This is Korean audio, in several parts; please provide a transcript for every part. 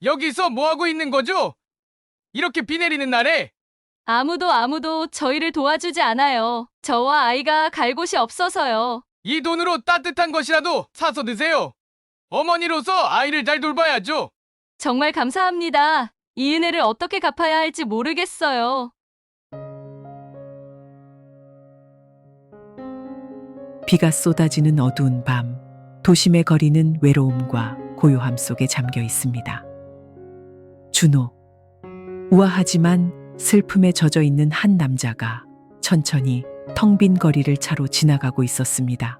여기서 뭐하고 있는 거죠? 이렇게 비 내리는 날에? 아무도 저희를 도와주지 않아요. 저와 아이가 갈 곳이 없어서요. 이 돈으로 따뜻한 것이라도 사서 드세요. 어머니로서 아이를 잘 돌봐야죠. 정말 감사합니다. 이 은혜를 어떻게 갚아야 할지 모르겠어요. 비가 쏟아지는 어두운 밤, 도심의 거리는 외로움과 고요함 속에 잠겨 있습니다. 준호, 우아하지만 슬픔에 젖어 있는 한 남자가 천천히 텅 빈 거리를 차로 지나가고 있었습니다.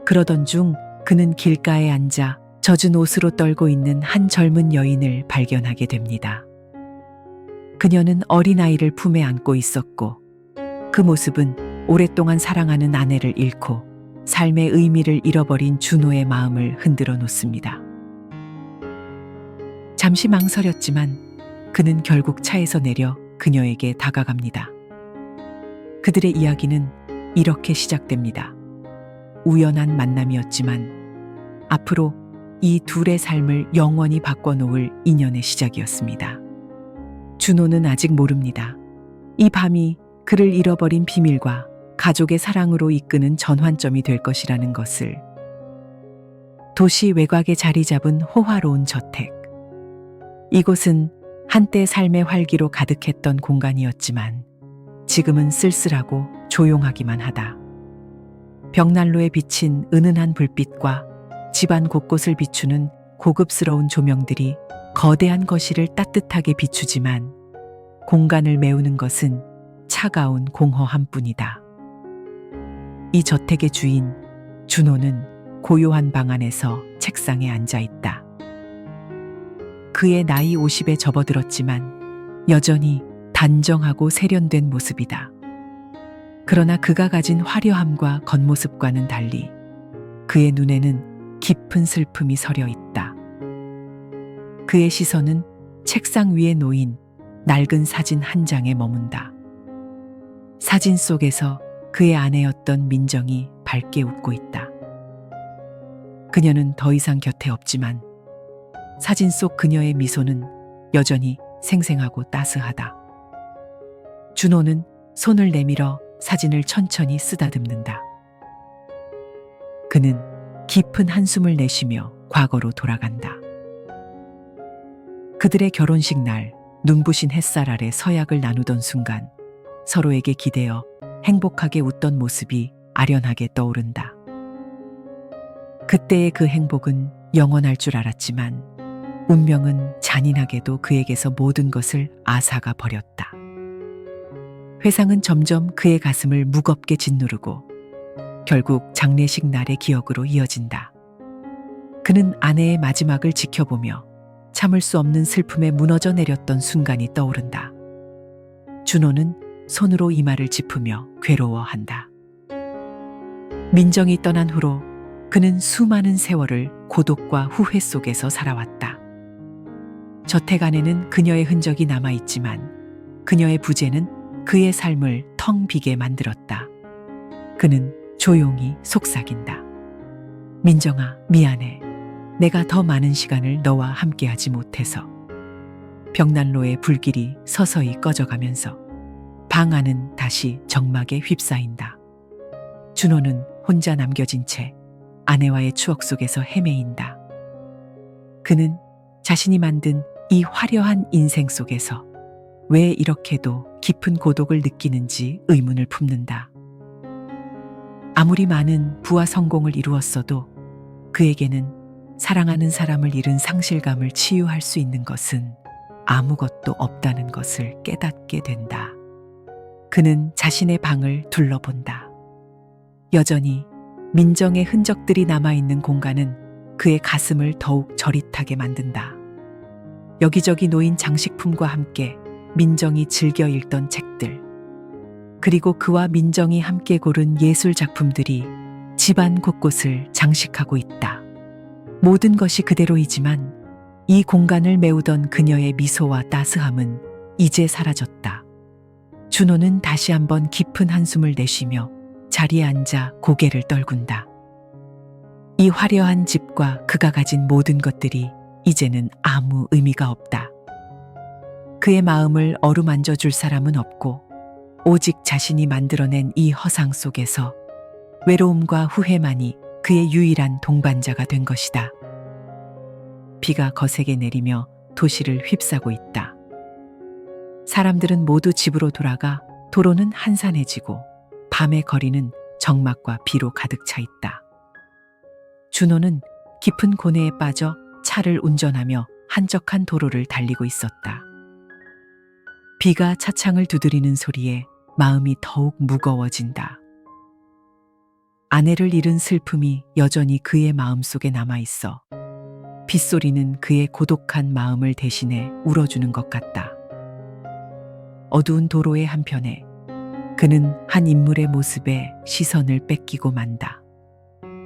그러던 중 그는 길가에 앉아 젖은 옷으로 떨고 있는 한 젊은 여인을 발견하게 됩니다. 그녀는 어린아이를 품에 안고 있었고 그 모습은 오랫동안 사랑하는 아내를 잃고 삶의 의미를 잃어버린 준호의 마음을 흔들어 놓습니다. 잠시 망설였지만 그는 결국 차에서 내려 그녀에게 다가갑니다. 그들의 이야기는 이렇게 시작됩니다. 우연한 만남이었지만 앞으로 이 둘의 삶을 영원히 바꿔놓을 인연의 시작이었습니다. 준호는 아직 모릅니다. 이 밤이 그를 잃어버린 비밀과 가족의 사랑으로 이끄는 전환점이 될 것이라는 것을. 도시 외곽에 자리 잡은 호화로운 저택. 이곳은 한때 삶의 활기로 가득했던 공간이었지만 지금은 쓸쓸하고 조용하기만 하다. 벽난로에 비친 은은한 불빛과 집안 곳곳을 비추는 고급스러운 조명들이 거대한 거실을 따뜻하게 비추지만 공간을 메우는 것은 차가운 공허함뿐이다. 이 저택의 주인 준호는 고요한 방 안에서 책상에 앉아 있다. 그의 나이 50에 접어들었지만 여전히 단정하고 세련된 모습이다. 그러나 그가 가진 화려함과 겉모습과는 달리 그의 눈에는 깊은 슬픔이 서려 있다. 그의 시선은 책상 위에 놓인 낡은 사진 한 장에 머문다. 사진 속에서 그의 아내였던 민정이 밝게 웃고 있다. 그녀는 더 이상 곁에 없지만 사진 속 그녀의 미소는 여전히 생생하고 따스하다. 준호는 손을 내밀어 사진을 천천히 쓰다듬는다. 그는 깊은 한숨을 내쉬며 과거로 돌아간다. 그들의 결혼식 날 눈부신 햇살 아래 서약을 나누던 순간 서로에게 기대어 행복하게 웃던 모습이 아련하게 떠오른다. 그때의 그 행복은 영원할 줄 알았지만 운명은 잔인하게도 그에게서 모든 것을 앗아가 버렸다. 회상은 점점 그의 가슴을 무겁게 짓누르고 결국 장례식 날의 기억으로 이어진다. 그는 아내의 마지막을 지켜보며 참을 수 없는 슬픔에 무너져 내렸던 순간이 떠오른다. 준호는 손으로 이마를 짚으며 괴로워한다. 민정이 떠난 후로 그는 수많은 세월을 고독과 후회 속에서 살아왔다. 저택 안에는 그녀의 흔적이 남아있지만 그녀의 부재는 그의 삶을 텅 비게 만들었다. 그는 조용히 속삭인다. 민정아, 미안해. 내가 더 많은 시간을 너와 함께하지 못해서. 벽난로의 불길이 서서히 꺼져가면서 방 안은 다시 적막에 휩싸인다. 준호는 혼자 남겨진 채 아내와의 추억 속에서 헤매인다. 그는 자신이 만든 이 화려한 인생 속에서 왜 이렇게도 깊은 고독을 느끼는지 의문을 품는다. 아무리 많은 부와 성공을 이루었어도 그에게는 사랑하는 사람을 잃은 상실감을 치유할 수 있는 것은 아무것도 없다는 것을 깨닫게 된다. 그는 자신의 방을 둘러본다. 여전히 민정의 흔적들이 남아있는 공간은 그의 가슴을 더욱 저릿하게 만든다. 여기저기 놓인 장식품과 함께 민정이 즐겨 읽던 책들, 그리고 그와 민정이 함께 고른 예술 작품들이 집안 곳곳을 장식하고 있다. 모든 것이 그대로이지만 이 공간을 메우던 그녀의 미소와 따스함은 이제 사라졌다. 준호는 다시 한번 깊은 한숨을 내쉬며 자리에 앉아 고개를 떨군다. 이 화려한 집과 그가 가진 모든 것들이 이제는 아무 의미가 없다. 그의 마음을 어루만져 줄 사람은 없고 오직 자신이 만들어낸 이 허상 속에서 외로움과 후회만이 그의 유일한 동반자가 된 것이다. 비가 거세게 내리며 도시를 휩싸고 있다. 사람들은 모두 집으로 돌아가 도로는 한산해지고 밤의 거리는 적막과 비로 가득 차 있다. 준호는 깊은 고뇌에 빠져 차를 운전하며 한적한 도로를 달리고 있었다. 비가 차창을 두드리는 소리에 마음이 더욱 무거워진다. 아내를 잃은 슬픔이 여전히 그의 마음속에 남아있어 빗소리는 그의 고독한 마음을 대신해 울어주는 것 같다. 어두운 도로의 한편에 그는 한 인물의 모습에 시선을 뺏기고 만다.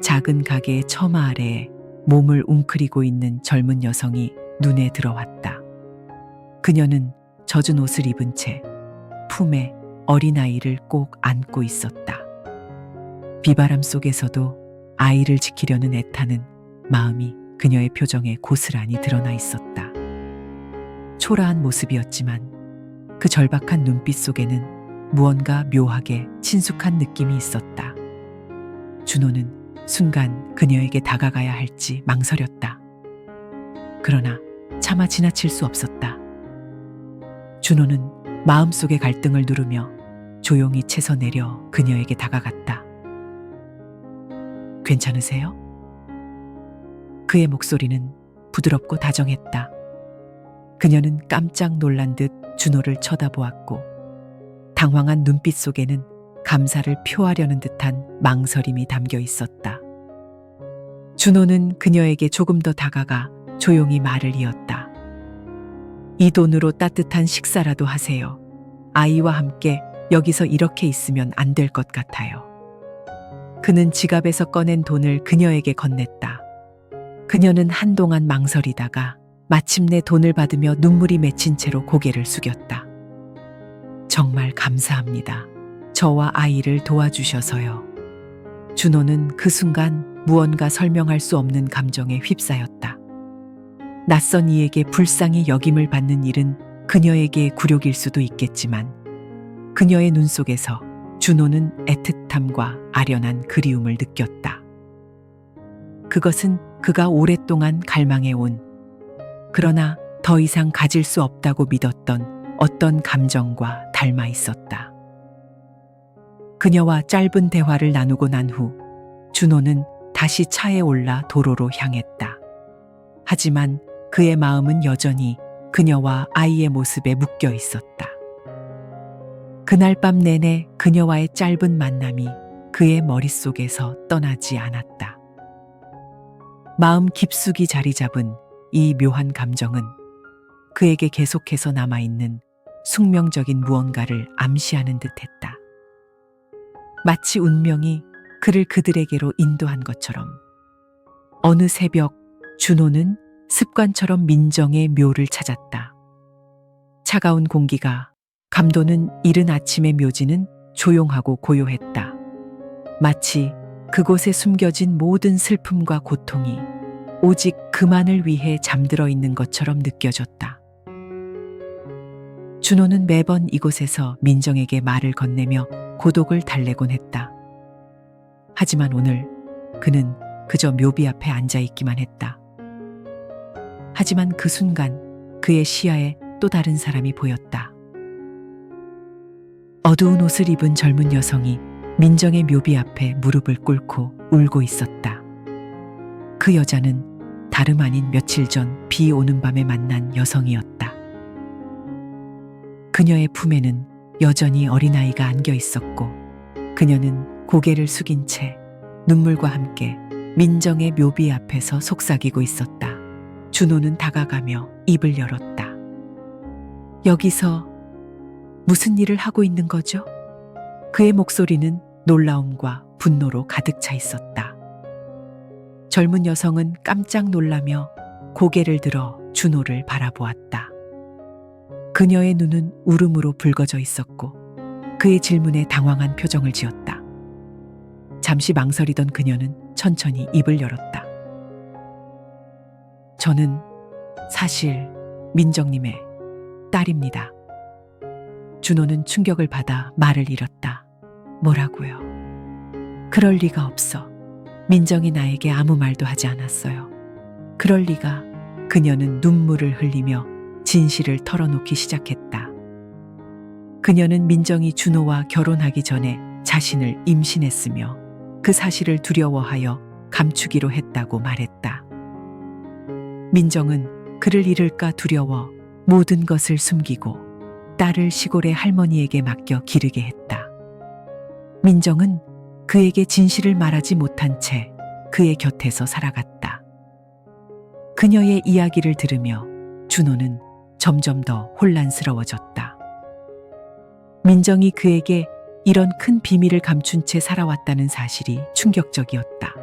작은 가게의 처마 아래에 몸을 웅크리고 있는 젊은 여성이 눈에 들어왔다. 그녀는 젖은 옷을 입은 채 품에 어린아이를 꼭 안고 있었다. 비바람 속에서도 아이를 지키려는 애타는 마음이 그녀의 표정에 고스란히 드러나 있었다. 초라한 모습이었지만 그 절박한 눈빛 속에는 무언가 묘하게 친숙한 느낌이 있었다. 준호는 순간 그녀에게 다가가야 할지 망설였다. 그러나 차마 지나칠 수 없었다. 준호는 마음속의 갈등을 누르며 조용히 채서 내려 그녀에게 다가갔다. 괜찮으세요? 그의 목소리는 부드럽고 다정했다. 그녀는 깜짝 놀란 듯 준호를 쳐다보았고 당황한 눈빛 속에는 감사를 표하려는 듯한 망설임이 담겨 있었다. 준호는 그녀에게 조금 더 다가가 조용히 말을 이었다. 이 돈으로 따뜻한 식사라도 하세요. 아이와 함께 여기서 이렇게 있으면 안 될 것 같아요. 그는 지갑에서 꺼낸 돈을 그녀에게 건넸다. 그녀는 한동안 망설이다가 마침내 돈을 받으며 눈물이 맺힌 채로 고개를 숙였다. 정말 감사합니다. 저와 아이를 도와주셔서요. 준호는 그 순간 무언가 설명할 수 없는 감정에 휩싸였다. 낯선 이에게 불쌍히 여김을 받는 일은 그녀에게 굴욕일 수도 있겠지만 그녀의 눈 속에서 준호는 애틋함과 아련한 그리움을 느꼈다. 그것은 그가 오랫동안 갈망해온 그러나 더 이상 가질 수 없다고 믿었던 어떤 감정과 닮아 있었다. 그녀와 짧은 대화를 나누고 난 후 준호는 다시 차에 올라 도로로 향했다. 하지만 그의 마음은 여전히 그녀와 아이의 모습에 묶여 있었다. 그날 밤 내내 그녀와의 짧은 만남이 그의 머릿속에서 떠나지 않았다. 마음 깊숙이 자리 잡은 이 묘한 감정은 그에게 계속해서 남아있는 숙명적인 무언가를 암시하는 듯했다. 마치 운명이 그를 그들에게로 인도한 것처럼 어느 새벽 준호는 습관처럼 민정의 묘를 찾았다. 차가운 공기가 감도는 이른 아침의 묘지는 조용하고 고요했다. 마치 그곳에 숨겨진 모든 슬픔과 고통이 오직 그만을 위해 잠들어 있는 것처럼 느껴졌다. 준호는 매번 이곳에서 민정에게 말을 건네며 고독을 달래곤 했다. 하지만 오늘 그는 그저 묘비 앞에 앉아 있기만 했다. 하지만 그 순간 그의 시야에 또 다른 사람이 보였다. 어두운 옷을 입은 젊은 여성이 민정의 묘비 앞에 무릎을 꿇고 울고 있었다. 그 여자는 다름 아닌 며칠 전 비 오는 밤에 만난 여성이었다. 그녀의 품에는 여전히 어린아이가 안겨 있었고 그녀는 고개를 숙인 채 눈물과 함께 민정의 묘비 앞에서 속삭이고 있었다. 준호는 다가가며 입을 열었다. 여기서 무슨 일을 하고 있는 거죠? 그의 목소리는 놀라움과 분노로 가득 차 있었다. 젊은 여성은 깜짝 놀라며 고개를 들어 준호를 바라보았다. 그녀의 눈은 울음으로 붉어져 있었고 그의 질문에 당황한 표정을 지었다. 잠시 망설이던 그녀는 천천히 입을 열었다. 저는 사실 민정님의 딸입니다. 준호는 충격을 받아 말을 잃었다. 뭐라고요? 그럴 리가 없어. 민정이 나에게 아무 말도 하지 않았어요. 그럴 리가. 그녀는 눈물을 흘리며 진실을 털어놓기 시작했다. 그녀는 민정이 준호와 결혼하기 전에 자신을 임신했으며 그 사실을 두려워하여 감추기로 했다고 말했다. 민정은 그를 잃을까 두려워 모든 것을 숨기고 딸을 시골의 할머니에게 맡겨 기르게 했다. 민정은 그에게 진실을 말하지 못한 채 그의 곁에서 살아갔다. 그녀의 이야기를 들으며 준호는 점점 더 혼란스러워졌다. 민정이 그에게 이런 큰 비밀을 감춘 채 살아왔다는 사실이 충격적이었다.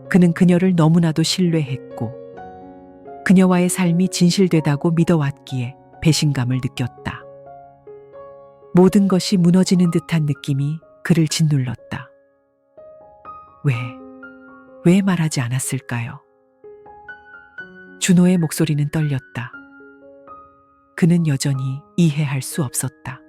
그는 그녀를 너무나도 신뢰했고 그녀와의 삶이 진실되다고 믿어왔기에 배신감을 느꼈다. 모든 것이 무너지는 듯한 느낌이 그를 짓눌렀다. 왜 말하지 않았을까요? 준호의 목소리는 떨렸다. 그는 여전히 이해할 수 없었다.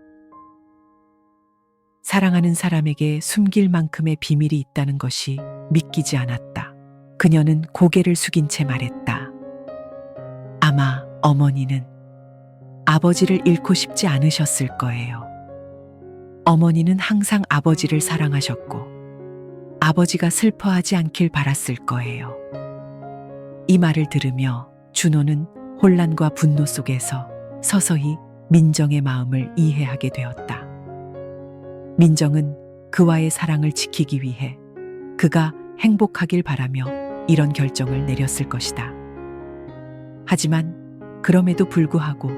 사랑하는 사람에게 숨길 만큼의 비밀이 있다는 것이 믿기지 않았다. 그녀는 고개를 숙인 채 말했다. 아마 어머니는 아버지를 잃고 싶지 않으셨을 거예요. 어머니는 항상 아버지를 사랑하셨고 아버지가 슬퍼하지 않길 바랐을 거예요. 이 말을 들으며 준호는 혼란과 분노 속에서 서서히 민정의 마음을 이해하게 되었다. 민정은 그와의 사랑을 지키기 위해 그가 행복하길 바라며 이런 결정을 내렸을 것이다. 하지만 그럼에도 불구하고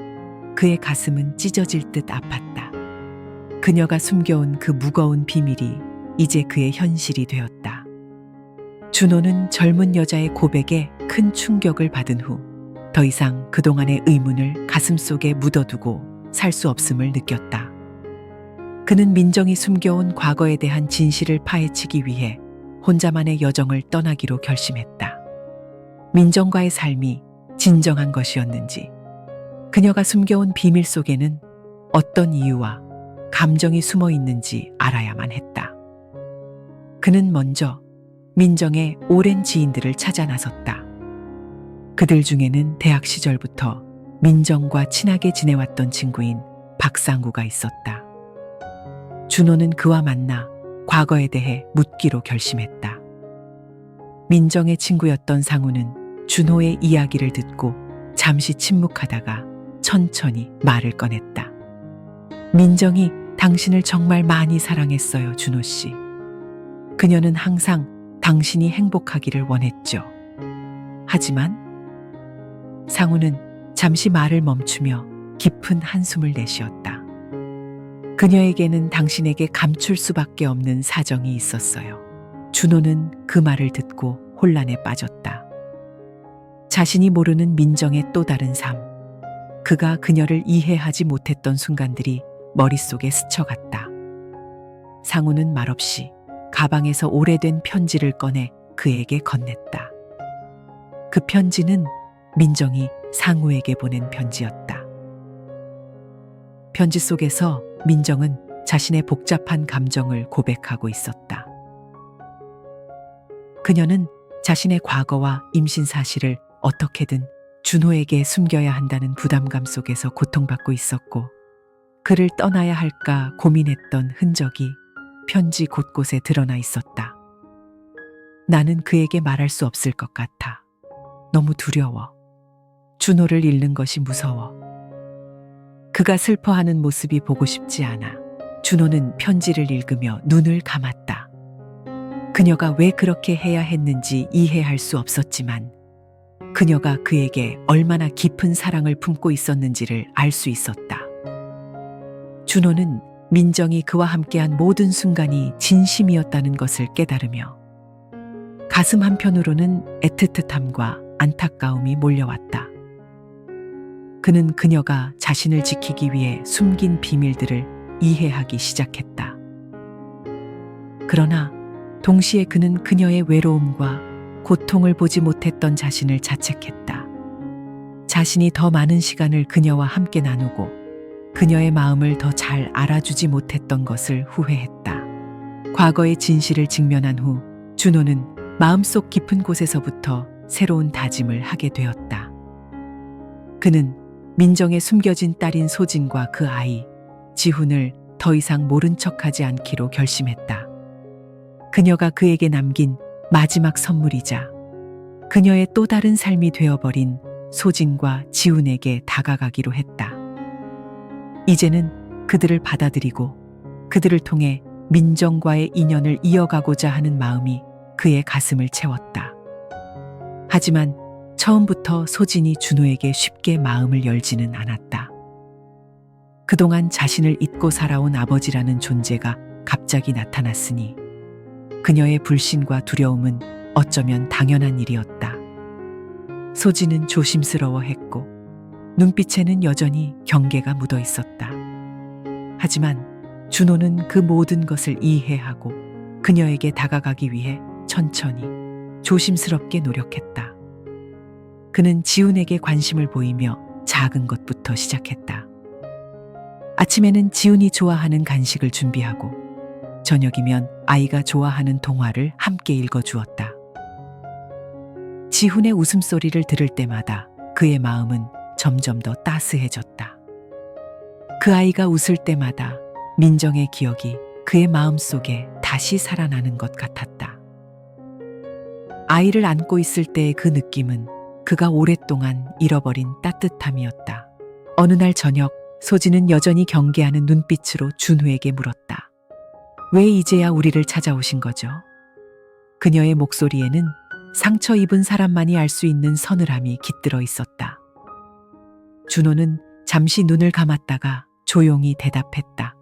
그의 가슴은 찢어질 듯 아팠다. 그녀가 숨겨온 그 무거운 비밀이 이제 그의 현실이 되었다. 준호는 젊은 여자의 고백에 큰 충격을 받은 후 더 이상 그동안의 의문을 가슴속에 묻어두고 살 수 없음을 느꼈다. 그는 민정이 숨겨온 과거에 대한 진실을 파헤치기 위해 혼자만의 여정을 떠나기로 결심했다. 민정과의 삶이 진정한 것이었는지, 그녀가 숨겨온 비밀 속에는 어떤 이유와 감정이 숨어 있는지 알아야만 했다. 그는 먼저 민정의 오랜 지인들을 찾아 나섰다. 그들 중에는 대학 시절부터 민정과 친하게 지내왔던 친구인 박상우가 있었다. 준호는 그와 만나 과거에 대해 묻기로 결심했다. 민정의 친구였던 상우는 준호의 이야기를 듣고 잠시 침묵하다가 천천히 말을 꺼냈다. 민정이 당신을 정말 많이 사랑했어요, 준호 씨. 그녀는 항상 당신이 행복하기를 원했죠. 하지만 상우는 잠시 말을 멈추며 깊은 한숨을 내쉬었다. 그녀에게는 당신에게 감출 수밖에 없는 사정이 있었어요. 준호는 그 말을 듣고 혼란에 빠졌다. 자신이 모르는 민정의 또 다른 삶, 그가 그녀를 이해하지 못했던 순간들이 머릿속에 스쳐갔다. 상우는 말없이 가방에서 오래된 편지를 꺼내 그에게 건넸다. 그 편지는 민정이 상우에게 보낸 편지였다. 편지 속에서 민정은 자신의 복잡한 감정을 고백하고 있었다. 그녀는 자신의 과거와 임신 사실을 어떻게든 준호에게 숨겨야 한다는 부담감 속에서 고통받고 있었고, 그를 떠나야 할까 고민했던 흔적이 편지 곳곳에 드러나 있었다. 나는 그에게 말할 수 없을 것 같아. 너무 두려워. 준호를 잃는 것이 무서워. 그가 슬퍼하는 모습이 보고 싶지 않아. 준호는 편지를 읽으며 눈을 감았다. 그녀가 왜 그렇게 해야 했는지 이해할 수 없었지만 그녀가 그에게 얼마나 깊은 사랑을 품고 있었는지를 알 수 있었다. 준호는 민정이 그와 함께한 모든 순간이 진심이었다는 것을 깨달으며 가슴 한편으로는 애틋함과 안타까움이 몰려왔다. 그는 그녀가 자신을 지키기 위해 숨긴 비밀들을 이해하기 시작했다. 그러나 동시에 그는 그녀의 외로움과 고통을 보지 못했던 자신을 자책했다. 자신이 더 많은 시간을 그녀와 함께 나누고 그녀의 마음을 더 잘 알아주지 못했던 것을 후회했다. 과거의 진실을 직면한 후 준호는 마음속 깊은 곳에서부터 새로운 다짐을 하게 되었다. 그는 민정의 숨겨진 딸인 소진과 그 아이, 지훈을 더 이상 모른 척하지 않기로 결심했다. 그녀가 그에게 남긴 마지막 선물이자 그녀의 또 다른 삶이 되어버린 소진과 지훈에게 다가가기로 했다. 이제는 그들을 받아들이고 그들을 통해 민정과의 인연을 이어가고자 하는 마음이 그의 가슴을 채웠다. 하지만 처음부터 소진이 준호에게 쉽게 마음을 열지는 않았다. 그동안 자신을 잊고 살아온 아버지라는 존재가 갑자기 나타났으니 그녀의 불신과 두려움은 어쩌면 당연한 일이었다. 소진은 조심스러워했고 눈빛에는 여전히 경계가 묻어 있었다. 하지만 준호는 그 모든 것을 이해하고 그녀에게 다가가기 위해 천천히 조심스럽게 노력했다. 그는 지훈에게 관심을 보이며 작은 것부터 시작했다. 아침에는 지훈이 좋아하는 간식을 준비하고 저녁이면 아이가 좋아하는 동화를 함께 읽어주었다. 지훈의 웃음소리를 들을 때마다 그의 마음은 점점 더 따스해졌다. 그 아이가 웃을 때마다 민정의 기억이 그의 마음속에 다시 살아나는 것 같았다. 아이를 안고 있을 때의 그 느낌은 그가 오랫동안 잃어버린 따뜻함이었다. 어느 날 저녁, 소진은 여전히 경계하는 눈빛으로 준호에게 물었다. 왜 이제야 우리를 찾아오신 거죠? 그녀의 목소리에는 상처 입은 사람만이 알 수 있는 서늘함이 깃들어 있었다. 준호는 잠시 눈을 감았다가 조용히 대답했다.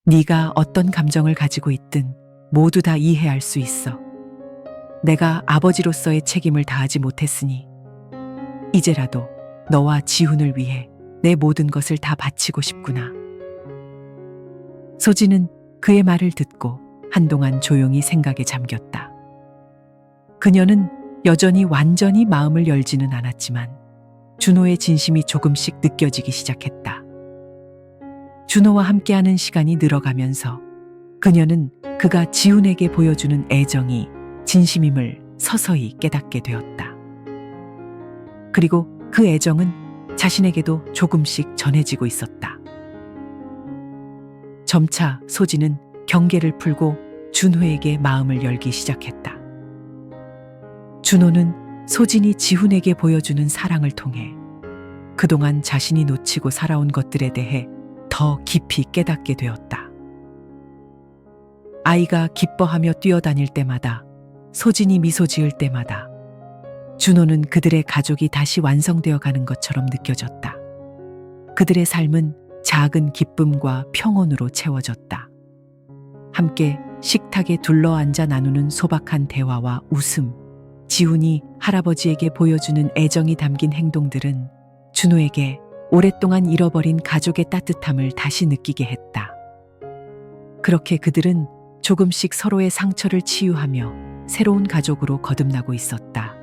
네가 어떤 감정을 가지고 있든 모두 다 이해할 수 있어. 내가 아버지로서의 책임을 다하지 못했으니 이제라도 너와 지훈을 위해 내 모든 것을 다 바치고 싶구나. 소진은 그의 말을 듣고 한동안 조용히 생각에 잠겼다. 그녀는 여전히 완전히 마음을 열지는 않았지만 준호의 진심이 조금씩 느껴지기 시작했다. 준호와 함께하는 시간이 늘어가면서 그녀는 그가 지훈에게 보여주는 애정이 진심임을 서서히 깨닫게 되었다. 그리고 그 애정은 자신에게도 조금씩 전해지고 있었다. 점차 소진은 경계를 풀고 준호에게 마음을 열기 시작했다. 준호는 소진이 지훈에게 보여주는 사랑을 통해 그동안 자신이 놓치고 살아온 것들에 대해 더 깊이 깨닫게 되었다. 아이가 기뻐하며 뛰어다닐 때마다, 소진이 미소 지을 때마다 준호는 그들의 가족이 다시 완성되어 가는 것처럼 느껴졌다. 그들의 삶은 작은 기쁨과 평온으로 채워졌다. 함께 식탁에 둘러앉아 나누는 소박한 대화와 웃음, 지훈이 할아버지에게 보여주는 애정이 담긴 행동들은 준호에게 오랫동안 잃어버린 가족의 따뜻함을 다시 느끼게 했다. 그렇게 그들은 조금씩 서로의 상처를 치유하며 새로운 가족으로 거듭나고 있었다.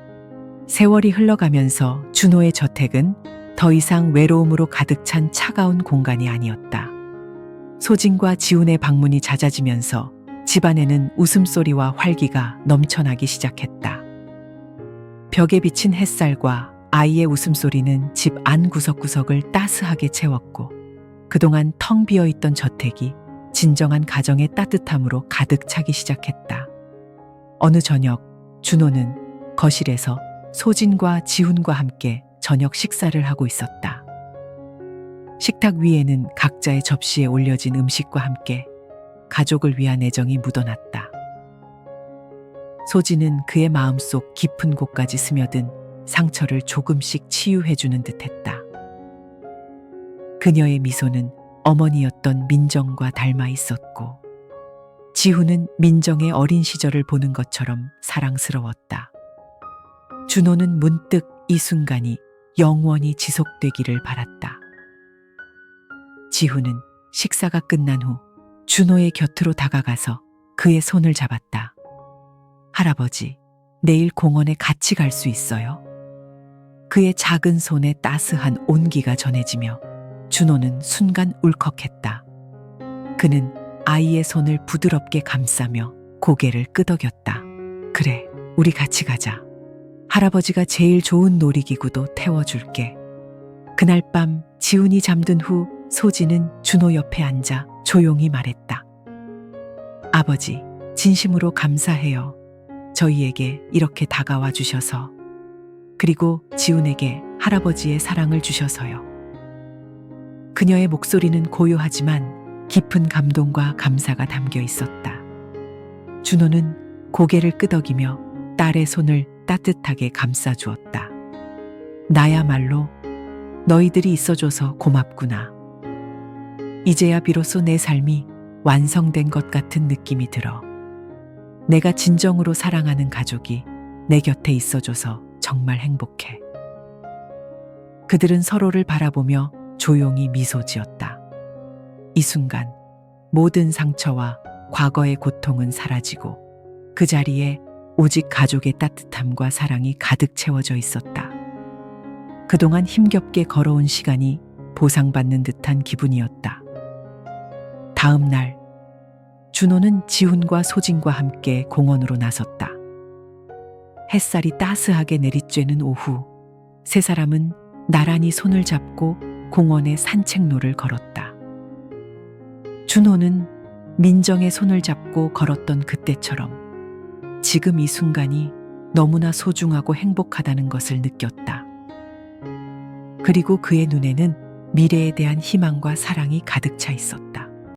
세월이 흘러가면서 준호의 저택은 더 이상 외로움으로 가득 찬 차가운 공간이 아니었다. 소진과 지훈의 방문이 잦아지면서 집안에는 웃음소리와 활기가 넘쳐나기 시작했다. 벽에 비친 햇살과 아이의 웃음소리는 집 안 구석구석을 따스하게 채웠고 그동안 텅 비어있던 저택이 진정한 가정의 따뜻함으로 가득 차기 시작했다. 어느 저녁 준호는 거실에서 소진과 지훈과 함께 저녁 식사를 하고 있었다. 식탁 위에는 각자의 접시에 올려진 음식과 함께 가족을 위한 애정이 묻어났다. 소진은 그의 마음속 깊은 곳까지 스며든 상처를 조금씩 치유해주는 듯했다. 그녀의 미소는 어머니였던 민정과 닮아 있었고 지훈은 민정의 어린 시절을 보는 것처럼 사랑스러웠다. 준호는 문득 이 순간이 영원히 지속되기를 바랐다. 지훈은 식사가 끝난 후 준호의 곁으로 다가가서 그의 손을 잡았다. 할아버지, 내일 공원에 같이 갈 수 있어요? 그의 작은 손에 따스한 온기가 전해지며 준호는 순간 울컥했다. 그는 아이의 손을 부드럽게 감싸며 고개를 끄덕였다. 그래, 우리 같이 가자. 할아버지가 제일 좋은 놀이기구도 태워줄게. 그날 밤 지훈이 잠든 후 소진은 준호 옆에 앉아 조용히 말했다. 아버지, 진심으로 감사해요. 저희에게 이렇게 다가와 주셔서. 그리고 지훈에게 할아버지의 사랑을 주셔서요. 그녀의 목소리는 고요하지만 깊은 감동과 감사가 담겨 있었다. 준호는 고개를 끄덕이며 딸의 손을 따뜻하게 감싸주었다. 나야말로 너희들이 있어줘서 고맙구나. 이제야 비로소 내 삶이 완성된 것 같은 느낌이 들어. 내가 진정으로 사랑하는 가족이 내 곁에 있어줘서 정말 행복해. 그들은 서로를 바라보며 조용히 미소 지었다. 이 순간 모든 상처와 과거의 고통은 사라지고 그 자리에 오직 가족의 따뜻함과 사랑이 가득 채워져 있었다. 그동안 힘겹게 걸어온 시간이 보상받는 듯한 기분이었다. 다음 날, 준호는 지훈과 소진과 함께 공원으로 나섰다. 햇살이 따스하게 내리쬐는 오후, 세 사람은 나란히 손을 잡고 공원의 산책로를 걸었다. 준호는 민정의 손을 잡고 걸었던 그때처럼 지금 이 순간이 너무나 소중하고 행복하다는 것을 느꼈다. 그리고 그의 눈에는 미래에 대한 희망과 사랑이 가득 차 있었다.